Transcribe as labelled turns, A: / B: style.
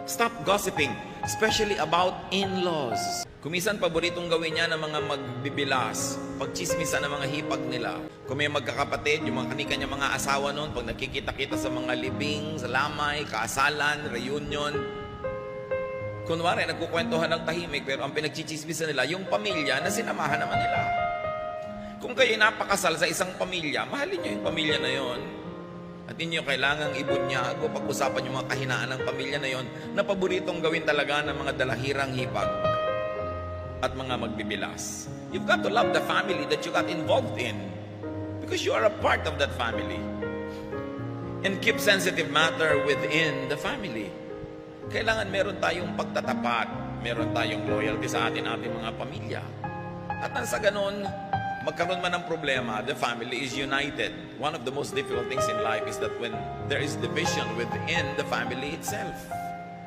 A: Stop gossiping, especially about in-laws. Kumisan paboritong gawin niya ng mga magbibilas, pagchismisan ng mga hipag nila. Kung may magkakapatid, yung mga kanika niya mga asawa noon, pag nakikita-kita sa mga libing, sa lamay, kaasalan, reunion, kunwari, nagkukwentuhan ng tahimik, pero ang pinagchichismisan nila, yung pamilya na sinamahan naman nila. Kung kayo napakasal sa isang pamilya, mahalin niyo yung pamilya na yon. At inyo kailangang ibunyag o pag-usapan yung mga kahinaan ng pamilya na yon na paboritong gawin talaga ng mga dalahirang hipag at mga magbibilas. You've got to love the family that you got involved in because you are a part of that family. And keep sensitive matter within the family. Kailangan meron tayong pagtatapat, meron tayong loyalty sa ating mga pamilya. At nang sa ganun, magkaroon man ng problema, the family is united. One of the most difficult things in life is that when there is division within the family itself.